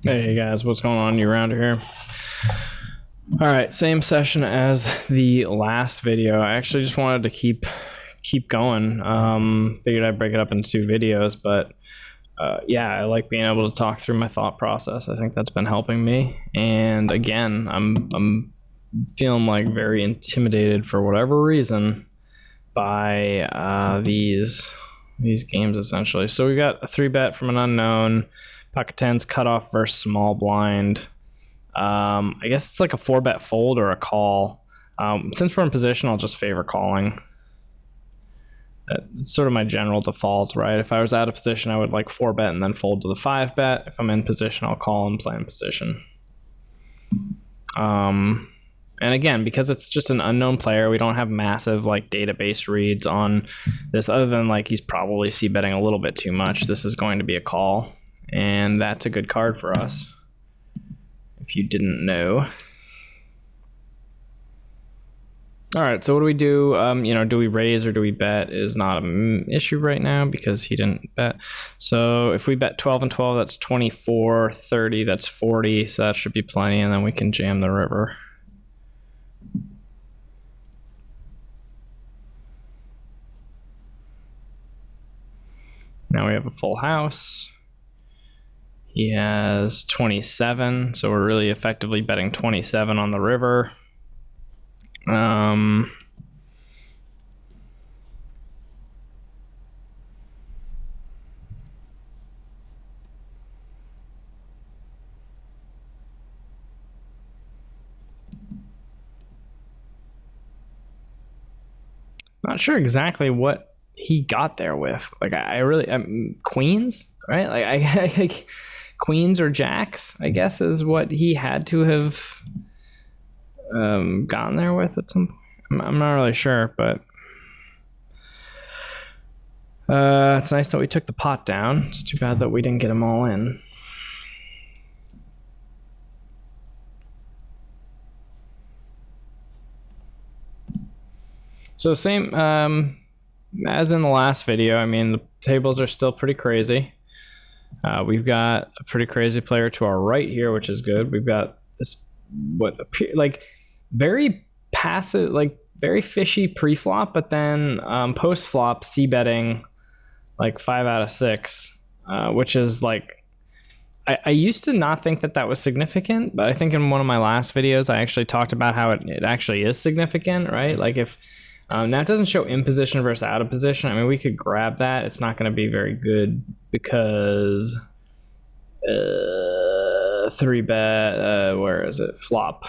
Hey guys, what's going on around here? All right, same session as the last video. I actually just wanted to keep going. Figured I'd break it up into 2 videos, but yeah, I like being able to talk through my thought process. I think that's been helping me. And again, I'm feeling like very intimidated for whatever reason by these games essentially. So we got a 3-bet from an unknown. Pocket tens cutoff versus small blind. I guess it's like a 4-bet fold or a call. Since we're in position, I'll just favor calling. That's sort of my general default, right? If I was out of position, I would like 4-bet and then fold to the 5-bet. If I'm in position, I'll call and play in position. And again, because it's just an unknown player, we don't have massive like database reads on this other than like he's probably c-betting a little bit too much. This is going to be a call. And that's a good card for us, if you didn't know. All right, so what do we do? Do we raise or do we bet is not an issue right now because he didn't bet. So if we bet 12 and 12, that's 24, 30, that's 40. So that should be plenty, and then we can jam the river. Now we have a full house. He has 27, so we're really effectively betting 27 on the river. Not sure exactly what he got there with. Like I really queens, right? Like I queens or jacks, I guess, is what he had to have gotten there with at some point. I'm not really sure, but it's nice that we took the pot down. It's too bad that we didn't get them all in. So same as in the last video. I mean, the tables are still pretty crazy. We've got a pretty crazy player to our right here, which is good. We've got this what appear like very passive, like very fishy pre-flop, but then post-flop c-betting like 5 out of 6, which is like I used to not think that was significant, but I think in one of my last videos I actually talked about how it actually is significant, right? Like if now it doesn't show in position versus out of position. I mean, we could grab that. It's not going to be very good because 3-bet, where is it? Flop.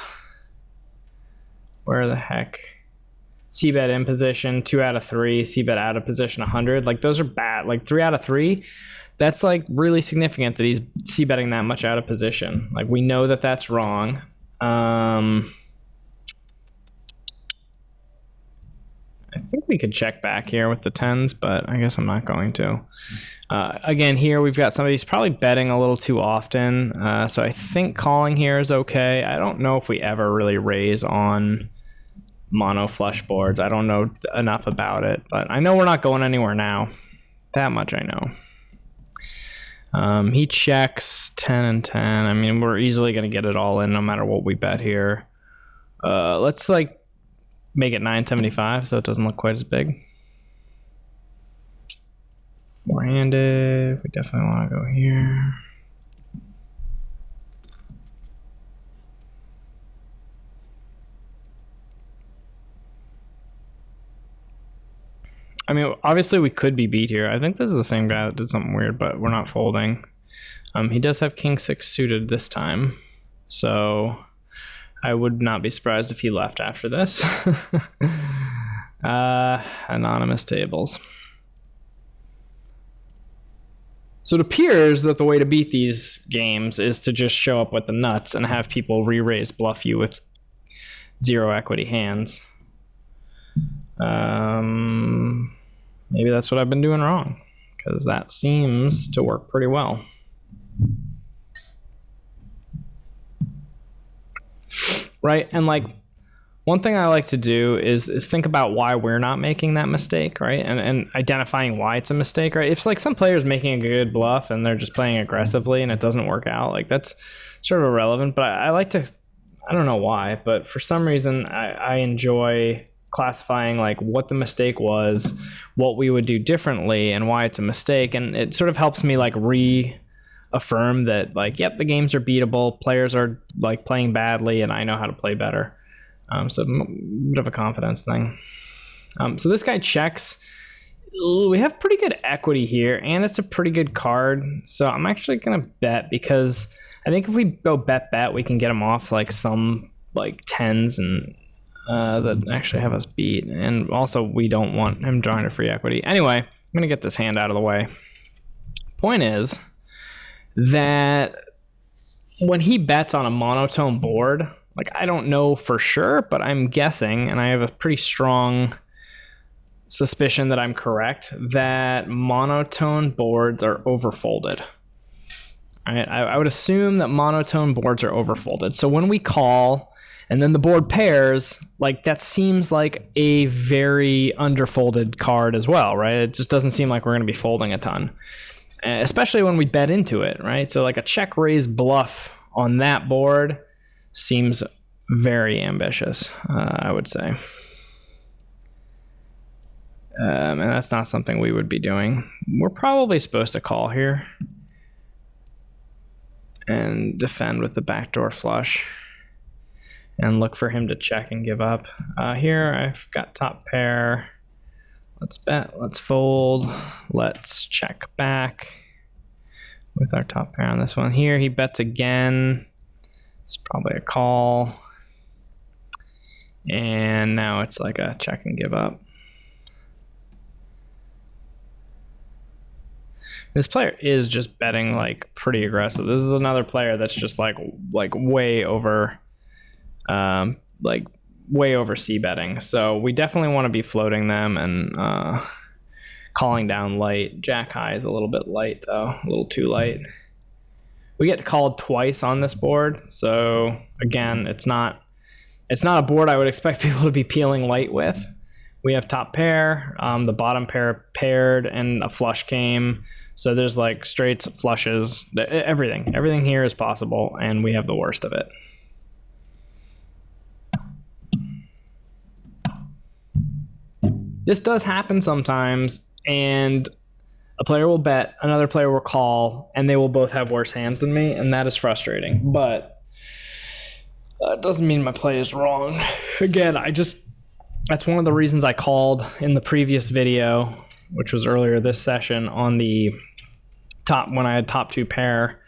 Where the heck? C-bet in position, 2 out of 3. C-bet out of position, 100. Like those are bad. Like 3 out of 3. That's like really significant that he's c-betting that much out of position. Like we know that that's wrong. I think we could check back here with the 10s, but I guess I'm not going to. Again, here we've got somebody who's probably betting a little too often. So I think calling here is okay. I don't know if we ever really raise on mono flush boards. I don't know enough about it, but I know we're not going anywhere now. That much I know. He checks 10 and 10. I mean, we're easily going to get it all in no matter what we bet here. Let's like make it 975 so it doesn't look quite as big. Four-handed, we definitely want to go here. I mean, obviously we could be beat here. I think this is the same guy that did something weird, but we're not folding. He does have king 6 suited this time, so I would not be surprised if he left after this. Anonymous tables. So it appears that the way to beat these games is to just show up with the nuts and have people re-raise bluff you with 0 equity hands. Maybe that's what I've been doing wrong, because that seems to work pretty well. Right, and like one thing I like to do is think about why we're not making that mistake, right? And identifying why it's a mistake, right? If like some player's making a good bluff and they're just playing aggressively and it doesn't work out, like that's sort of irrelevant. But I like to, I don't know why, but for some reason I enjoy classifying like what the mistake was, what we would do differently, and why it's a mistake. And it sort of helps me like reaffirm that like, yep, the games are beatable, players are like playing badly, and I know how to play better. So a bit of a confidence thing. So this guy checks. Ooh, we have pretty good equity here, and it's a pretty good card. So I'm actually going to bet, because I think if we go bet, we can get him off like some like tens and that actually have us beat. And also we don't want him drawing a free equity. Anyway, I'm going to get this hand out of the way. Point is that when he bets on a monotone board, like I don't know for sure, but I'm guessing, and I have a pretty strong suspicion that I'm correct, that monotone boards are overfolded. I would assume that monotone boards are overfolded. So when we call and then the board pairs, like that seems like a very underfolded card as well, right? It just doesn't seem like we're going to be folding a ton, especially when we bet into it, right? So like a check raise bluff on that board seems very ambitious, I would say. And that's not something we would be doing. We're probably supposed to call here and defend with the backdoor flush and look for him to check and give up. Here I've got top pair. Let's bet, let's fold, let's check back with our top pair on this one. Here he bets again. It's probably a call. And now it's like a check and give up. This player is just betting like pretty aggressive. This is another player that's just like way over way over C betting. So we definitely want to be floating them and calling down light. Jack high is a little bit light though, a little too light. We get called twice on this board, so again, it's not a board I would expect people to be peeling light with. We have top pair, the bottom pair paired, and a flush came. So there's like straights, flushes, everything here is possible, and we have the worst of it. This does happen sometimes, and a player will bet, another player will call, and they will both have worse hands than me, and that is frustrating. But it doesn't mean my play is wrong. Again, that's one of the reasons I called in the previous video, which was earlier this session, on the top when I had top two pair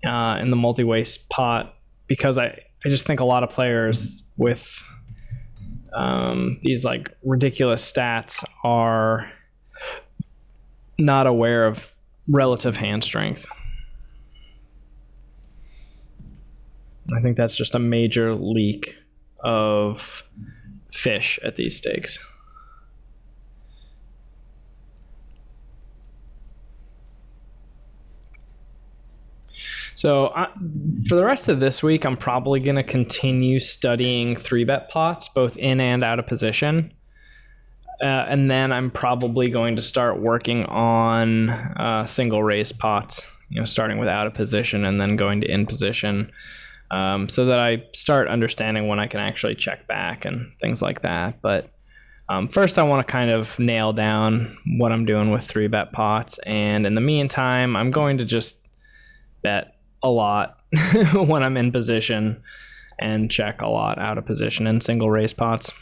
in the multi-waste pot, because I just think a lot of players with these like ridiculous stats are not aware of relative hand strength. I think that's just a major leak of fish at these stakes. So for the rest of this week, I'm probably going to continue studying 3-bet pots, both in and out of position. And then I'm probably going to start working on single raise pots, starting with out of position and then going to in position, so that I start understanding when I can actually check back and things like that. But first I want to kind of nail down what I'm doing with 3-bet pots. And in the meantime, I'm going to just bet a lot when I'm in position and check a lot out of position in single raise pots.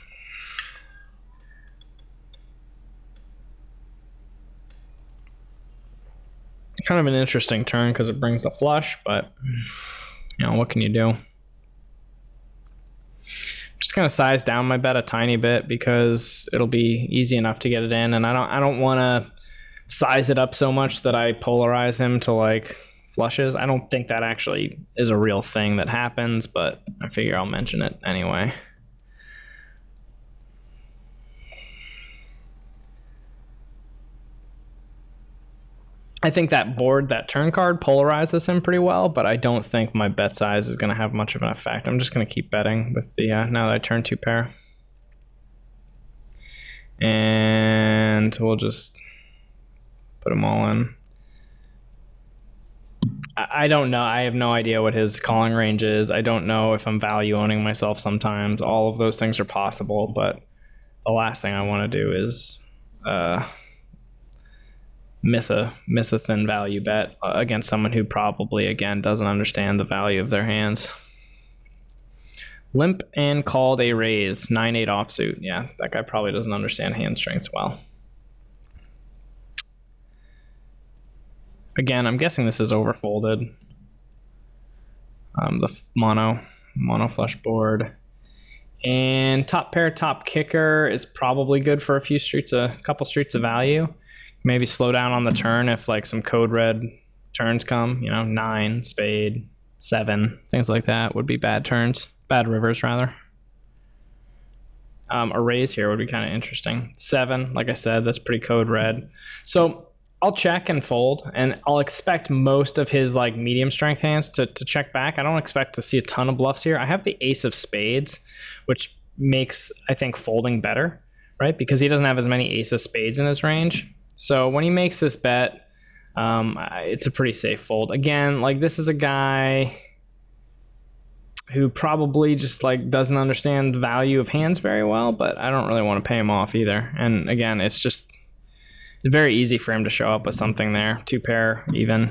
Kind of an interesting turn because it brings a flush, but what can you do? Just gonna size down my bet a tiny bit because it'll be easy enough to get it in, and I don't want to size it up so much that I polarize him to like flushes. I don't think that actually is a real thing that happens, but I figure I'll mention it anyway. I think that board, that turn card, polarizes him pretty well, but I don't think my bet size is going to have much of an effect. I'm just going to keep betting with the now that I turn 2 pair. And we'll just put them all in. I don't know. I have no idea what his calling range is. I don't know if I'm value owning myself sometimes. All of those things are possible, but the last thing I want to do is miss a thin value bet against someone who probably, again, doesn't understand the value of their hands. Limp and called a raise, 9-8 offsuit. Yeah, that guy probably doesn't understand hand strengths well. Again, I'm guessing this is overfolded. The mono flush board. And top pair, top kicker is probably good for a couple streets of value. Maybe slow down on the turn if like some code red turns come, 9, spade, 7, things like that would be bad turns. Bad rivers, rather. A raise here would be kind of interesting. 7, like I said, that's pretty code red. So I'll check and fold, and I'll expect most of his like medium strength hands to check back. I don't expect to see a ton of bluffs here. I have the ace of spades, which makes, I think, folding better, right? Because he doesn't have as many ace of spades in his range. So when he makes this bet, it's a pretty safe fold. Again, like this is a guy who probably just like doesn't understand the value of hands very well, but I don't really want to pay him off either. And again, it's just very easy for him to show up with something there. 2 pair even.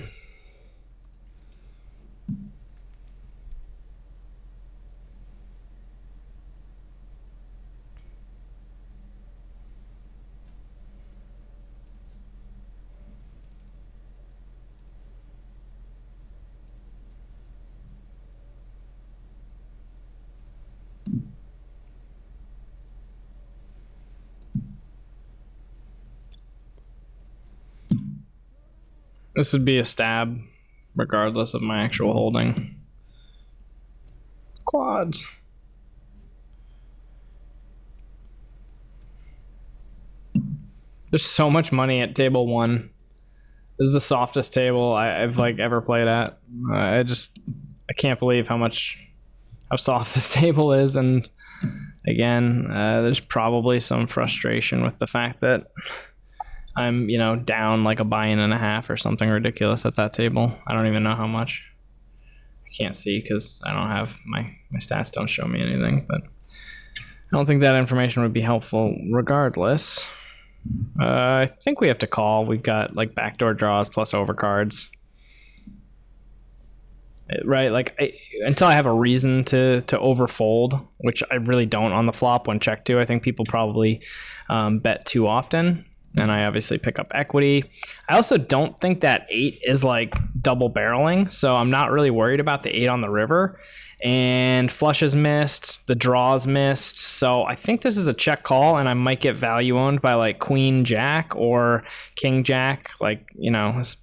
This would be a stab, regardless of my actual holding. Quads. There's so much money at table 1. This is the softest table I've like ever played at. I can't believe how soft this table is. And again, there's probably some frustration with the fact that I'm, down like a buy-in and a half or something ridiculous at that table. I don't even know how much. I can't see because I don't have my stats don't show me anything, but I don't think that information would be helpful regardless. I think we have to call. We've got like backdoor draws plus overcards. Right, like until I have a reason to overfold, which I really don't on the flop when check 2. I think people probably bet too often. And I obviously pick up equity. I also don't think that 8 is like double barreling, so I'm not really worried about the 8 on the river. And flush is missed, the draw's missed, so I think this is a check call, and I might get value owned by like queen jack or king jack, like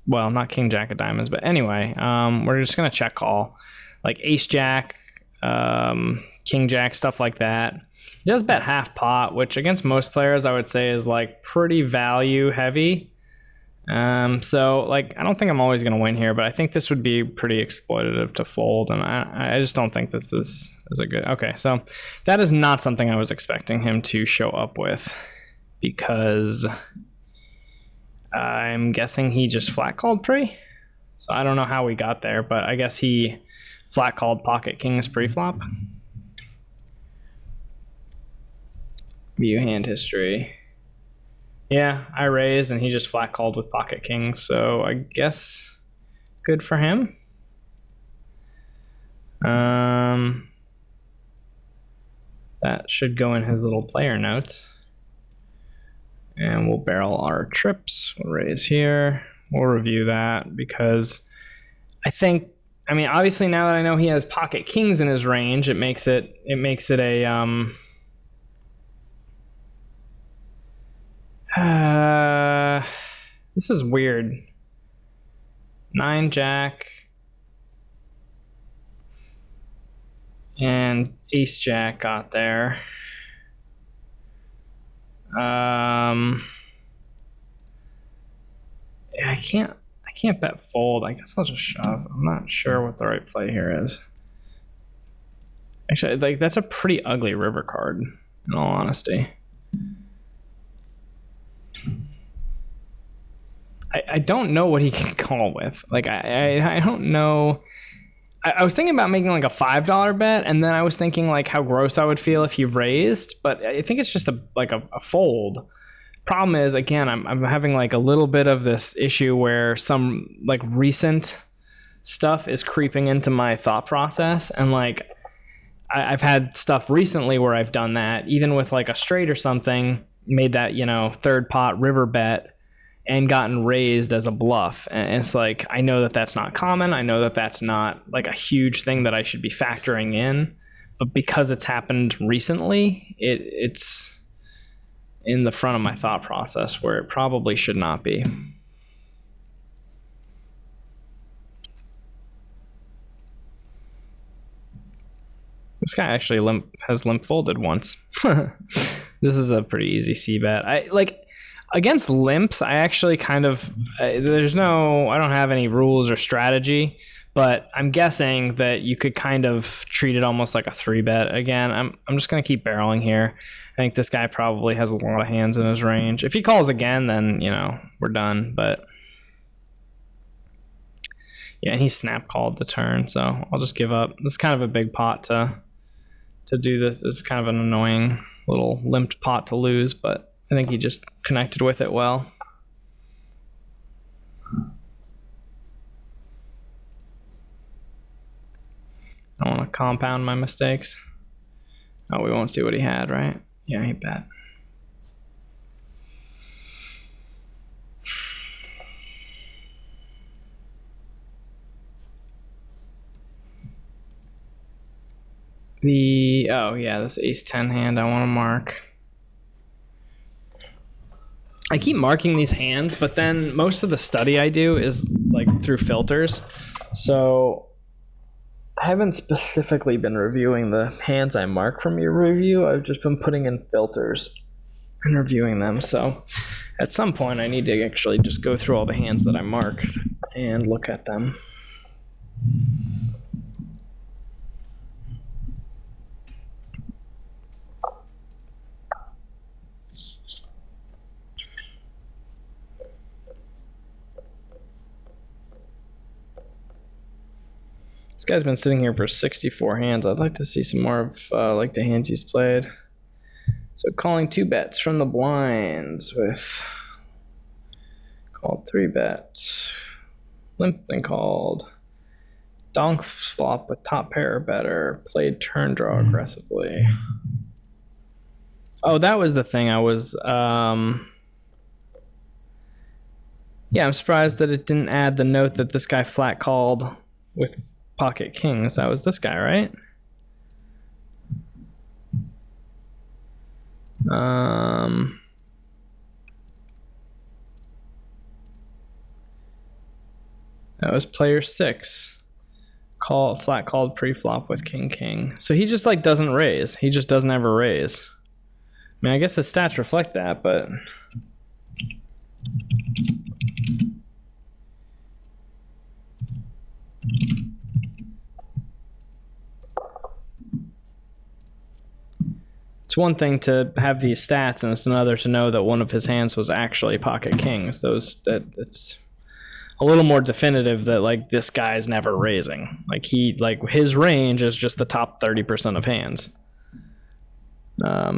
well, not king jack of diamonds, but anyway, we're just gonna check call, like ace jack, king jack, stuff like that. He does bet half pot, which against most players I would say is like pretty value heavy. So like I don't think I'm always going to win here, but I think this would be pretty exploitative to fold, and I just don't think this is a good. Okay, so that is not something I was expecting him to show up with, because I'm guessing he just flat called pre. So I don't know how we got there, but I guess he flat called pocket kings pre-flop. View hand history. Yeah, I raised and he just flat called with pocket kings, so I guess good for him. That should go in his little player notes. And we'll barrel our trips. We'll raise here. We'll review that because I mean, obviously now that I know he has pocket kings in his range, it makes it a this is weird. 9 jack and ace jack got there. I I can't bet fold. I guess I'll just shove. I'm not sure what the right play here is. Actually, like, that's a pretty ugly river card, in all honesty. I don't know what he can call with. Like, I don't know. I was thinking about making like a $5 bet, and then I was thinking like how gross I would feel if he raised, but I think it's just a fold. Problem is, again, I'm having like a little bit of this issue where some like recent stuff is creeping into my thought process, and like I've had stuff recently where I've done that, even with like a straight or something, made that, you know, third pot river bet and gotten raised as a bluff. And it's like, I know that that's not common. I know that that's not like a huge thing that I should be factoring in, but because it's happened recently, it's in the front of my thought process where it probably should not be. This guy actually has limp folded once. This is a pretty easy C bet. I like against limps. I actually kind of I don't have any rules or strategy, but I'm guessing that you could kind of treat it almost like a 3-bet. Again, I'm just gonna keep barreling here. I think this guy probably has a lot of hands in his range. If he calls again, then, you know, we're done. But yeah, and he snap called the turn, so I'll just give up. This is kind of a big pot to do this. It's kind of an annoying little limped pot to lose, but I think he just connected with it well. I don't want to compound my mistakes. Oh, we won't see what he had, right? Yeah, he bet. Oh yeah, this ace-10 hand I want to mark. I keep marking these hands, but then most of the study I do is like through filters. So I haven't specifically been reviewing the hands I mark from your review. I've just been putting in filters and reviewing them. So at some point I need to actually just go through all the hands that I marked and look at them. This guy's been sitting here for 64 hands. I'd like to see some more of like the hands he's played. So calling 2 bets from the blinds with called 3 bets. Limp and called. Donk flop with top pair or better. Played turn draw aggressively. Oh, that was the thing. I was yeah, I'm surprised that it didn't add the note that this guy flat called with pocket kings. That was this guy, right? That was player 6. Flat called pre-flop with king. So he just like doesn't raise. He just doesn't ever raise. I mean, I guess the stats reflect that, but it's one thing to have these stats, and it's another to know that one of his hands was actually pocket kings. It's a little more definitive that like this guy's never raising. Like his range is just the top 30% of hands.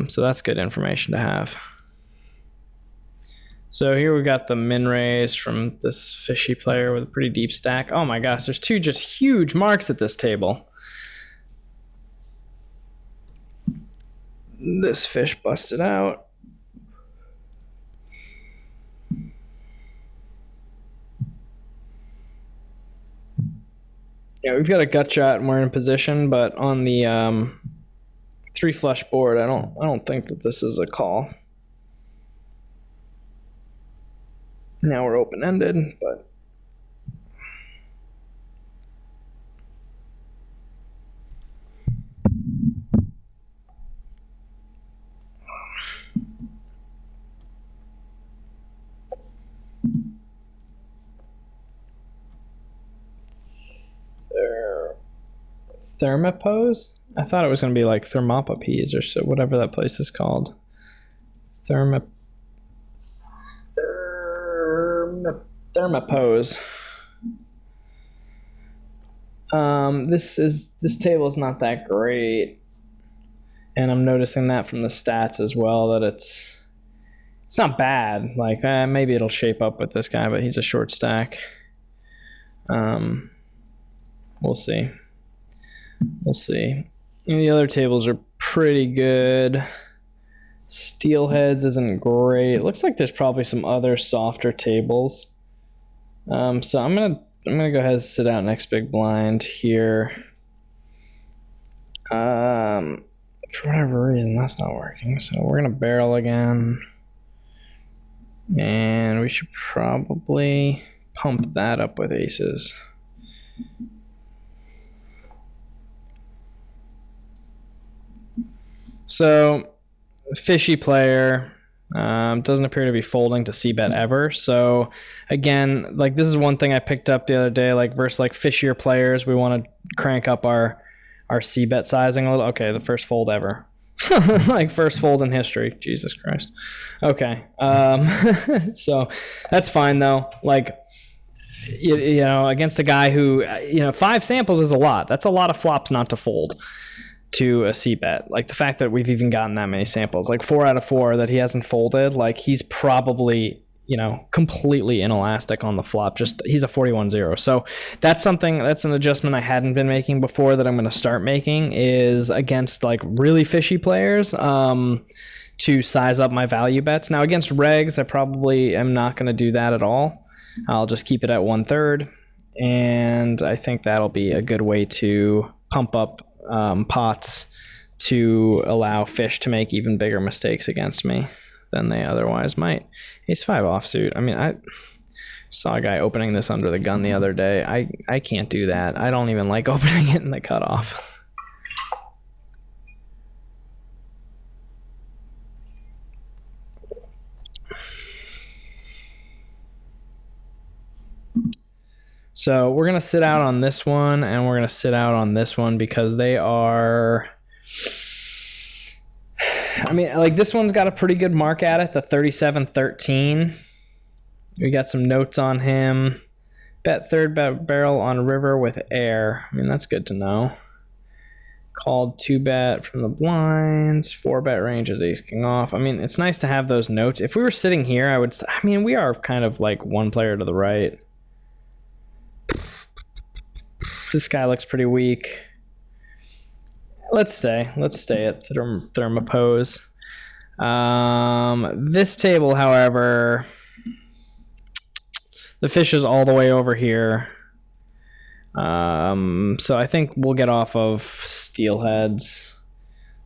So that's good information to have. So here we got the min raise from this fishy player with a pretty deep stack. Oh my gosh, there's 2 just huge marks at this table. This fish busted out. Yeah, we've got a gut shot and we're in position, but on the 3 flush board, I don't think that this is a call. Now we're open-ended, but Thermopose? I thought it was going to be like Thermopyles or so, whatever that place is called. Thermopose. This table is not that great, and I'm noticing that from the stats as well, that it's not bad. Like maybe it'll shape up with this guy, but he's a short stack. We'll see. And the other tables are pretty good. Steelheads isn't great. It looks like there's probably some other softer tables. So I'm gonna go ahead and sit out next big blind here. For whatever reason, that's not working. So we're gonna barrel again, and we should probably pump that up with aces. So, fishy player, doesn't appear to be folding to c-bet ever. So, again, like this is one thing I picked up the other day, like versus like fishier players, we want to crank up our c-bet sizing a little. Okay, the first fold ever. Like first fold in history. Jesus Christ. Okay. So that's fine though. Like, you know, against a guy who, 5 samples is a lot. That's a lot of flops not to fold to a c-bet. Like the fact that we've even gotten that many samples, like 4 out of 4 that he hasn't folded, like he's probably, completely inelastic on the flop. Just he's a 41-0. So that's an adjustment I hadn't been making before that I'm going to start making, is against like really fishy players, to size up my value bets. Now against regs, I probably am not going to do that at all. I'll just keep it at 1/3. And I think that'll be a good way to pump up pots to allow fish to make even bigger mistakes against me than they otherwise might. Ace-5 offsuit. I mean, I saw a guy opening this under the gun the other day. I can't do that. I don't even like opening it in the cutoff. So we're going to sit out on this one, and we're going to sit out on this one because they are... I mean, like this one's got a pretty good mark at it, the 37-13. We got some notes on him. Bet third barrel on river with air. I mean, that's good to know. Called 2-bet from the blinds. 4-bet range is ace king off. I mean, it's nice to have those notes. If we were sitting here, we are kind of like one player to the right. This guy looks pretty weak. Let's stay at Thermopose. This table, however, the fish is all the way over here. So I think we'll get off of steelheads,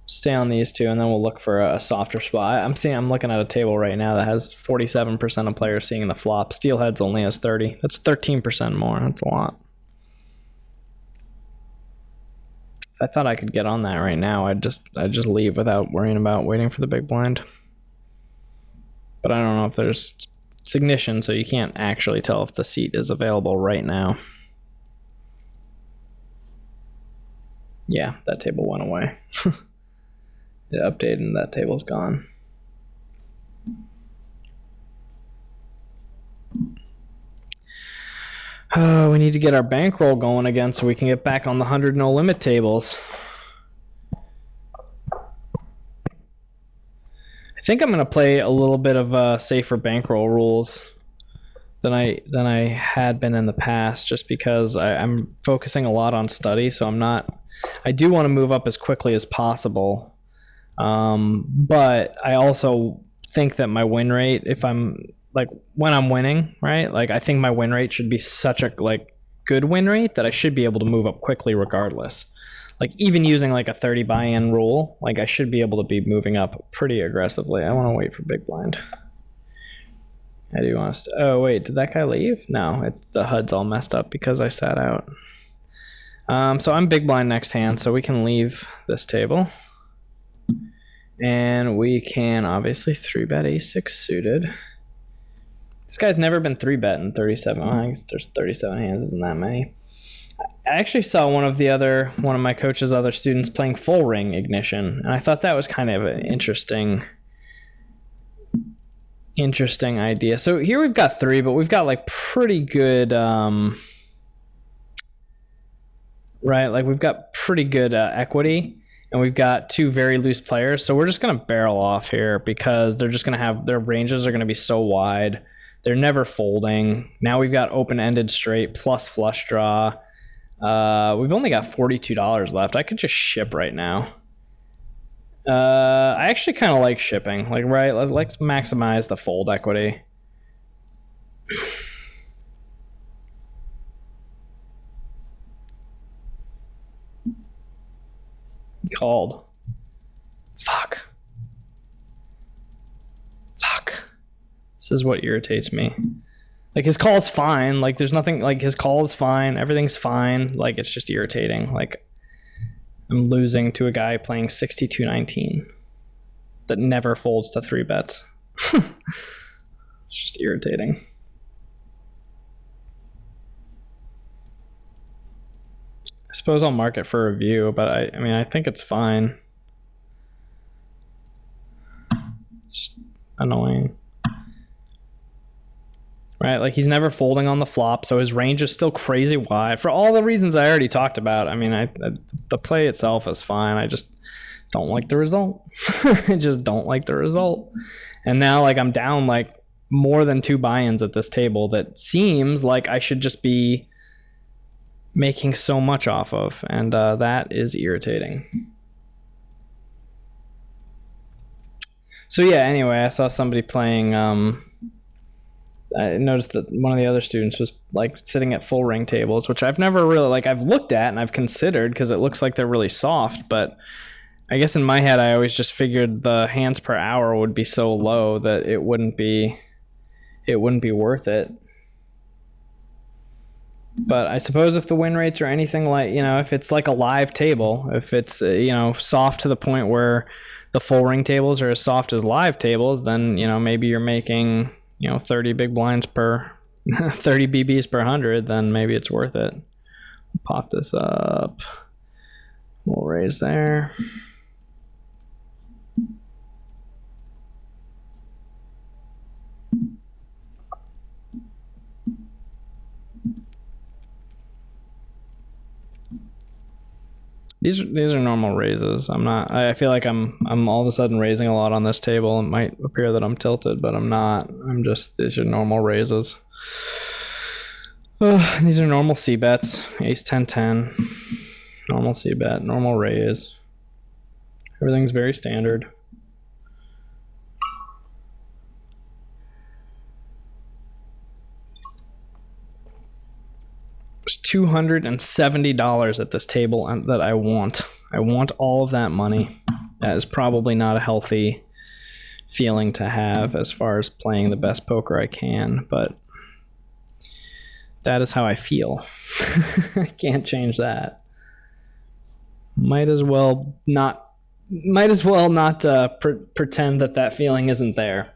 stay on these two, and then we'll look for a softer spot. I'm looking at a table right now that has 47% of players seeing the flop. Steelheads only has 30. That's 13% more. That's a lot. If I thought I could get on that right now, I'd just leave without worrying about waiting for the big blind. But I don't know if there's ignition, so you can't actually tell if the seat is available right now. Yeah, that table went away. It updated and that table's gone. Oh, we need to get our bankroll going again so we can get back on the 100 no limit tables. I think I'm going to play a little bit of safer bankroll rules than I had been in the past, just because I'm focusing a lot on study, so I do want to move up as quickly as possible. But I also think that my win rate, when I'm winning, right? Like I think my win rate should be such a good win rate that I should be able to move up quickly regardless. Like even using like a 30 buy-in rule, like I should be able to be moving up pretty aggressively. I want to wait for big blind. I do want to. Oh wait, did that guy leave? No, the HUD's all messed up because I sat out. So I'm big blind next hand, so we can leave this table. And we can obviously 3-bet a6 suited. This guy's never been 3-bet in 37. I guess there's 37 hands, isn't that many. I actually saw one of my coach's other students playing full ring ignition, and I thought that was kind of an interesting idea. So here we've got 3, but we've got like pretty good, right? Like we've got pretty good equity, and we've got 2 very loose players. So we're just going to barrel off here because they're just going to have, their ranges are going to be so wide. They're never folding. Now we've got open-ended straight plus flush draw. We've only got $42 left. I could just ship right now. I actually kind of like shipping. Like, right, let's maximize the fold equity. Called. Fuck. This is what irritates me. Like, his call is fine. Like, there's nothing, like, his call is fine. Everything's fine. Like, it's just irritating. Like, I'm losing to a guy playing 62-19 that never folds to 3 bets. It's just irritating. I suppose I'll mark it for review, but I mean, I think it's fine. It's just annoying. Right, like he's never folding on the flop, so his range is still crazy wide for all the reasons I already talked about. I mean, the play itself is fine. I just don't like the result. I just don't like the result. And now, like, I'm down like more than 2 buy-ins at this table that seems like I should just be making so much off of, and that is irritating. So yeah, anyway, I saw somebody playing. I noticed that one of the other students was like sitting at full ring tables, which I've never really, like, I've looked at and I've considered because it looks like they're really soft, but I guess in my head I always just figured the hands per hour would be so low that it wouldn't be worth it. But I suppose if the win rates are anything like, you know, if it's like a live table, if it's, you know, soft to the point where the full ring tables are as soft as live tables, then, you know, maybe you're making, you know, 30 big blinds per 30 BBs per 100, then maybe it's worth it. Pop this up. We'll raise there. These are normal raises. I feel like I'm all of a sudden raising a lot on this table. It might appear that I'm tilted, but I'm not. These are normal raises. These are normal C bets. Ace 10-10. Normal C bet, normal raise. Everything's very standard. There's $270 at this table that I want. I want all of that money. That is probably not a healthy feeling to have as far as playing the best poker I can, but that is how I feel. I can't change that. Might as well not pretend that feeling isn't there.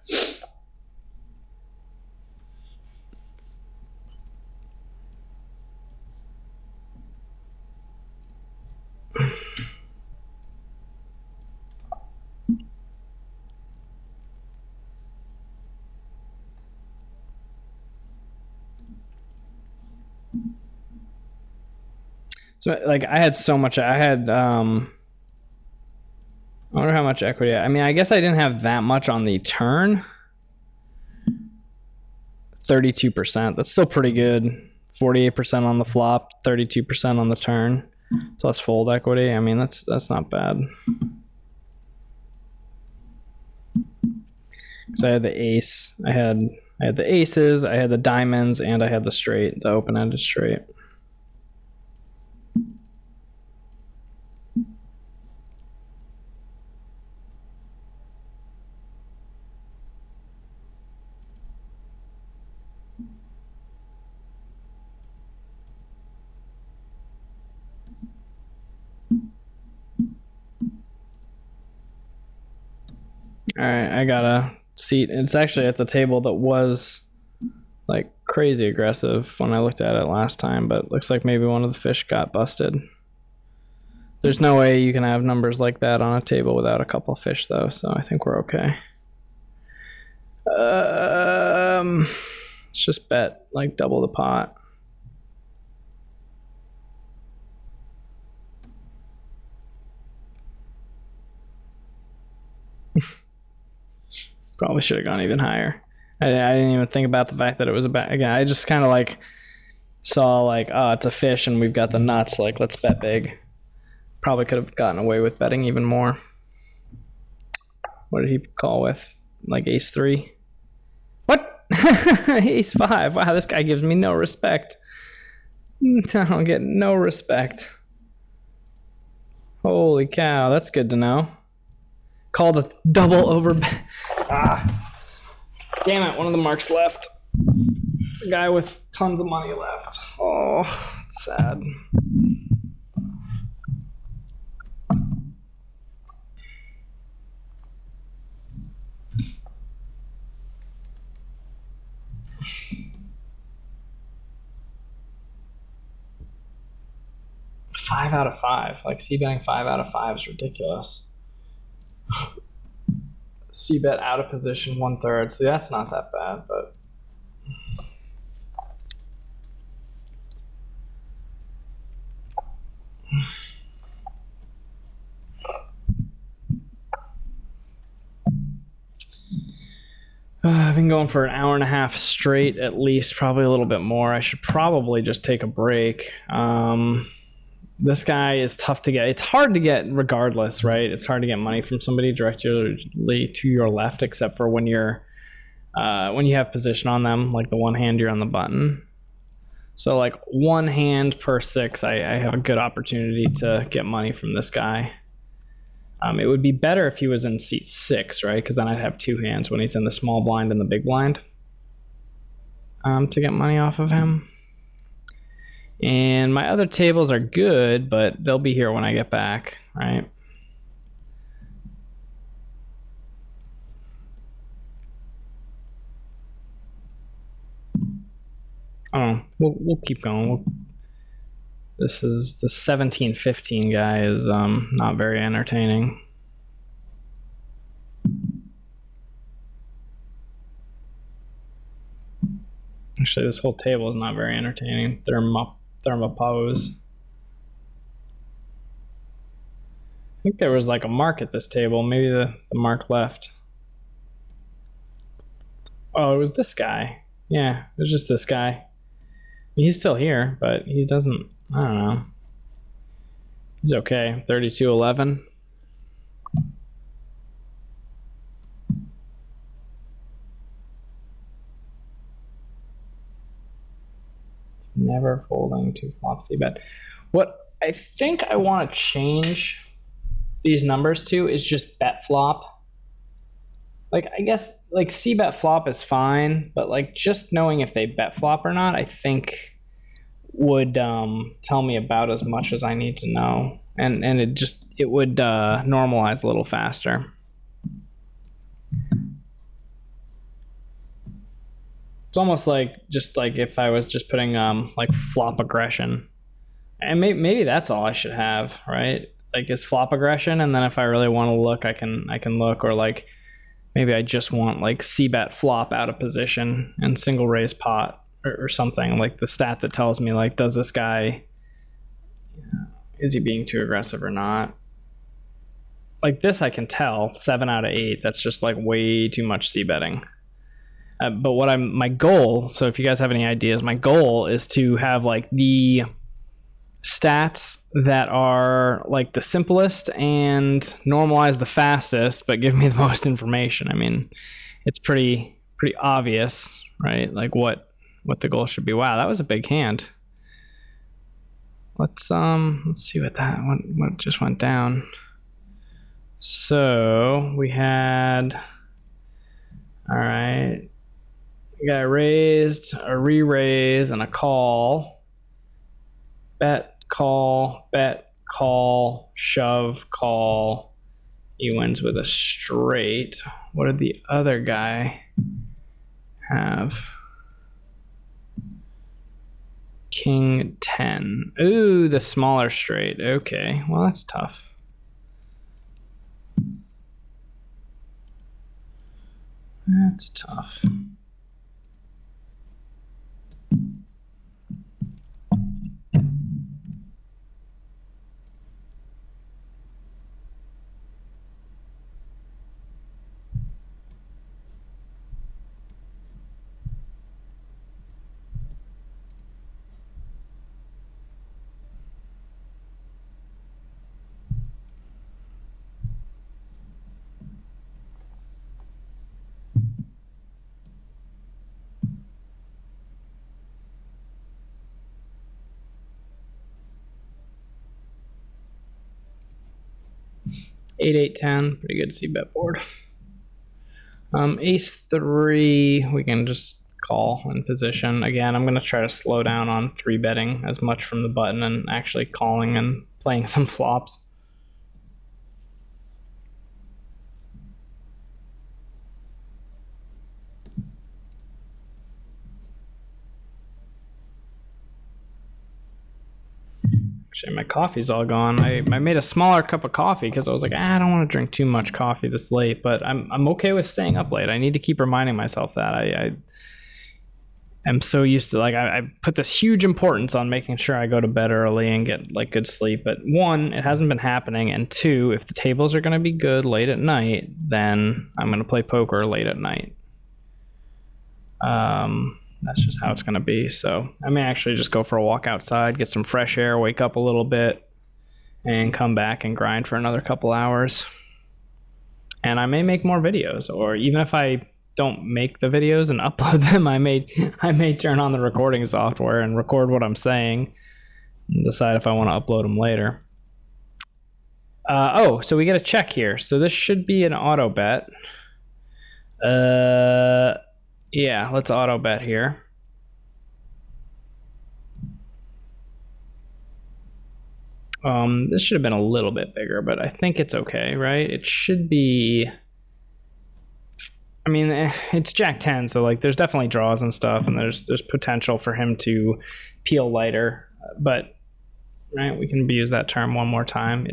So, like, I had I wonder how much equity. I mean, I guess I didn't have that much on the turn. 32%. That's still pretty good. 48% on the flop, 32% on the turn, plus fold equity. I mean, that's not bad. Because I had the ace, I had the aces, I had the diamonds, and I had the straight, the open-ended straight. All right, I got a seat. It's actually at the table that was like crazy aggressive when I looked at it last time, but looks like maybe one of the fish got busted. There's no way you can have numbers like that on a table without a couple of fish, though, so I think we're okay. Let's just bet like double the pot. Probably should have gone even higher. I didn't even think about the fact that it was a bet. Again, I just kind of like saw like, oh, it's a fish and we've got the nuts. Like, let's bet big. Probably could have gotten away with betting even more. What did he call with? Like ace 3? What? Ace 5. Wow, this guy gives me no respect. I don't get no respect. Holy cow, that's good to know. Called a double over. Ah, damn it! One of the marks left. The guy with tons of money left. Oh, it's sad. Five out of 5. Like c-betting 5 out of 5 is ridiculous. C-bet out of position 1/3. See, that's not that bad, but I've been going for an hour and a half straight, at least, probably a little bit more. I should probably just take a break. This guy is tough to get. It's hard to get regardless, right? It's hard to get money from somebody directly to your left, except for when you're when you have position on them, like the one hand you're on the button. So like one hand per 6, I have a good opportunity to get money from this guy. It would be better if he was in seat 6, right? Because then I'd have 2 hands when he's in the small blind and the big blind to get money off of him. And my other tables are good, but they'll be here when I get back, right? Oh, we'll keep going. This is the 17-15 guy is not very entertaining. Actually, this whole table is not very entertaining. Thermopause. I think there was like a mark at this table. Maybe the mark left. Oh, it was this guy. Yeah, it was just this guy. He's still here, but he doesn't, I don't know. He's okay. 32-11. Never folding 2 flops c-bet. What I think I want to change these numbers to is just bet flop. Like, I guess like c-bet flop is fine, but like just knowing if they bet flop or not, I think would tell me about as much as I need to know, and it would normalize a little faster. It's almost like just like if I was just putting like flop aggression, and maybe that's all I should have, right? Like is flop aggression, and then if I really want to look, I can look, or like maybe I just want like c-bet flop out of position and single raise pot or something, like the stat that tells me like, does this guy, is he being too aggressive or not? Like this I can tell 7 out of 8. That's just like way too much c-betting. But what my goal, so if you guys have any ideas, my goal is to have like the stats that are like the simplest and normalize the fastest, but give me the most information. I mean, it's pretty obvious, right? Like what the goal should be. Wow, that was a big hand. Let's see what just went down. So we had, all right, we got raised, a re-raise, and a call. Bet, call, shove, call. He wins with a straight. What did the other guy have? King 10. Ooh, the smaller straight. Okay, well, that's tough. That's tough. Eight, 8, 10. Pretty good c-bet board. Ace 3, we can just call in position. Again, I'm going to try to slow down on 3-betting as much from the button and actually calling and playing some flops. Actually, my coffee's all gone. I made a smaller cup of coffee because I was like, I don't want to drink too much coffee this late, but I'm okay with staying up late. I need to keep reminding myself that. I am so used to, like, I put this huge importance on making sure I go to bed early and get like good sleep. But one, it hasn't been happening, and two, if the tables are going to be good late at night, then I'm going to play poker late at night. That's just how it's going to be. So I may actually just go for a walk outside, get some fresh air, wake up a little bit, and come back and grind for another couple hours. And I may make more videos, or even if I don't make the videos and upload them, I may turn on the recording software and record what I'm saying and decide if I want to upload them later. So we get a check here. So this should be an auto bet. Yeah, let's auto bet here. This should have been a little bit bigger, but I think it's okay, right? It should be, I mean, it's Jack 10, so like there's definitely draws and stuff, and there's potential for him to peel lighter, but right, we can use that term one more time.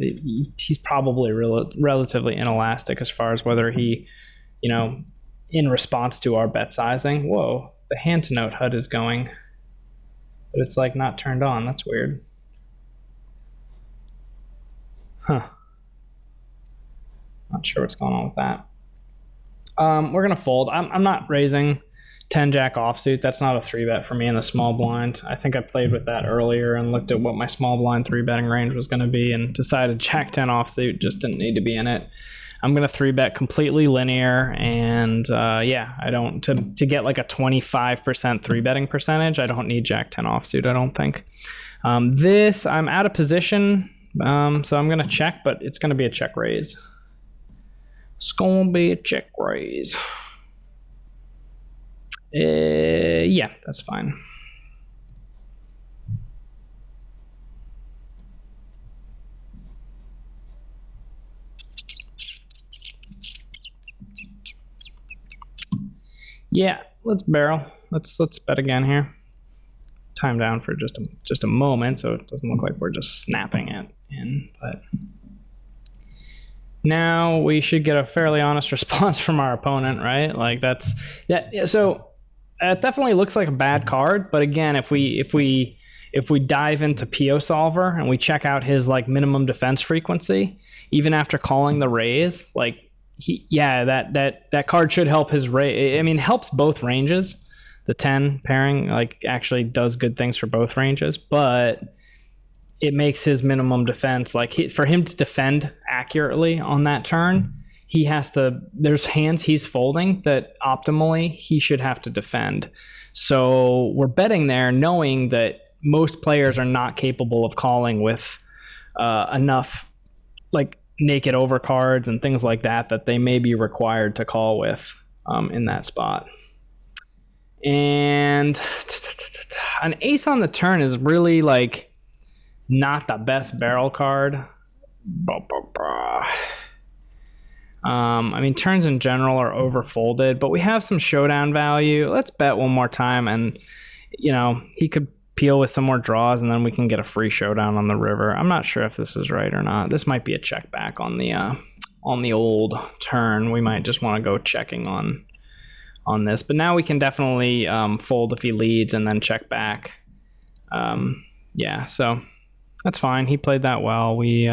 He's probably relatively inelastic as far as whether he, in response to our bet sizing. Whoa, the hand to note HUD is going, but it's like not turned on. That's weird. Huh. Not sure what's going on with that. We're gonna fold. I'm not raising 10 Jack offsuit. That's not a 3-bet for me in the small blind. I think I played with that earlier and looked at what my small blind 3-betting range was going to be and decided Jack 10 offsuit just didn't need to be in it. I'm going to 3-bet completely linear, and I don't, to get like a 25% 3-betting percentage, I don't need Jack 10 offsuit, I don't think. I'm out of position, so I'm going to check, but it's going to be a check raise. It's going to be a check raise. Yeah, that's fine. Yeah, let's barrel. Let's bet again here. Time down for just a moment, so it doesn't look like we're just snapping it in. But now we should get a fairly honest response from our opponent, right? Like that's yeah. So it definitely looks like a bad card, but again, if we dive into PO Solver and we check out his like minimum defense frequency, even after calling the raise, like. That card should help his range. I mean, helps both ranges. The 10 pairing like actually does good things for both ranges, but it makes his minimum defense like for him to defend accurately on that turn, he has to. There's hands he's folding that optimally he should have to defend. So we're betting there, knowing that most players are not capable of calling with enough like. Naked over cards and things like that they may be required to call with in that spot. And an ace on the turn is really like not the best barrel card. I mean, turns in general are overfolded, but we have some showdown value. Let's bet one more time, and he could peel with some more draws, and then we can get a free showdown on the river. I'm not sure if this is right or not. This might be a check back on the old turn. We might just want to go checking on this, but now we can definitely fold if he leads and then check back. Yeah, so that's fine. He played that well. We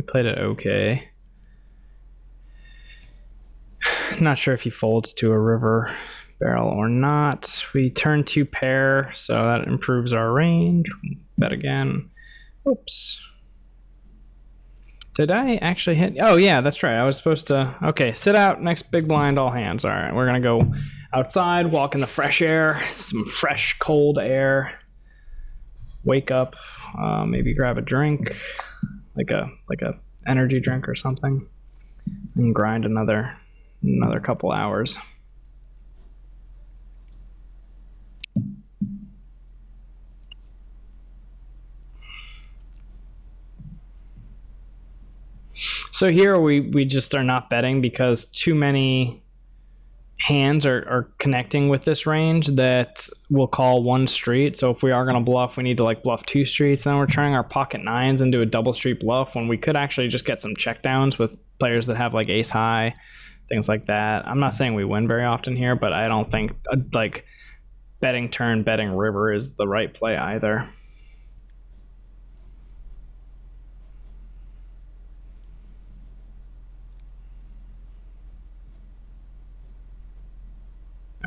played it okay. Not sure if he folds to a river barrel or not. We turn 2 pair, so that improves our range. Bet again. Oops. Did I actually hit? Oh yeah, that's right. I was supposed to. Okay, sit out, next big blind, all hands. All right, we're gonna go outside, walk in the fresh air, some fresh cold air. Wake up, maybe grab a drink, like a energy drink or something, and grind another couple hours. So here we just are not betting because too many hands are connecting with this range that will call one street. So if we are going to bluff, we need to like bluff 2 streets. Then we're turning our pocket 9s into a double street bluff when we could actually just get some check downs with players that have like ace high, things like that. I'm not saying we win very often here, but I don't think like betting turn, betting river is the right play either.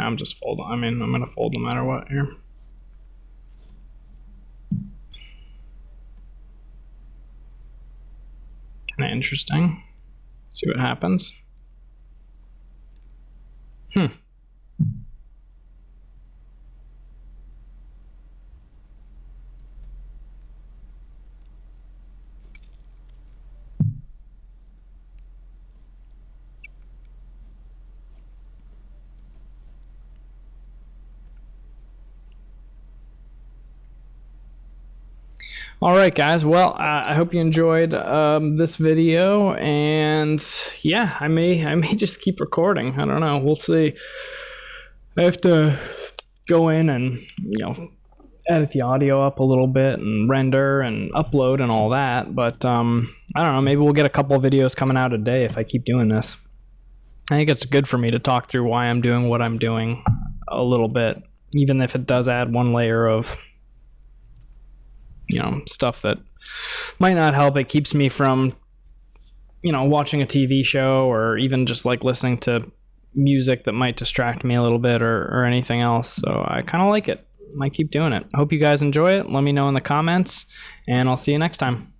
I'm just folding. I mean, I'm going to fold no matter what here. Kind of interesting. See what happens. All right, guys. Well, I hope you enjoyed this video, and yeah, I may just keep recording. I don't know. We'll see. I have to go in and edit the audio up a little bit and render and upload and all that. But I don't know. Maybe we'll get a couple of videos coming out a day if I keep doing this. I think it's good for me to talk through why I'm doing what I'm doing a little bit, even if it does add one layer of stuff that might not help. It keeps me from watching a TV show or even just like listening to music that might distract me a little bit or anything else. So I kind of like it. Might keep doing it. Hope you guys enjoy it. Let me know in the comments, and I'll see you next time.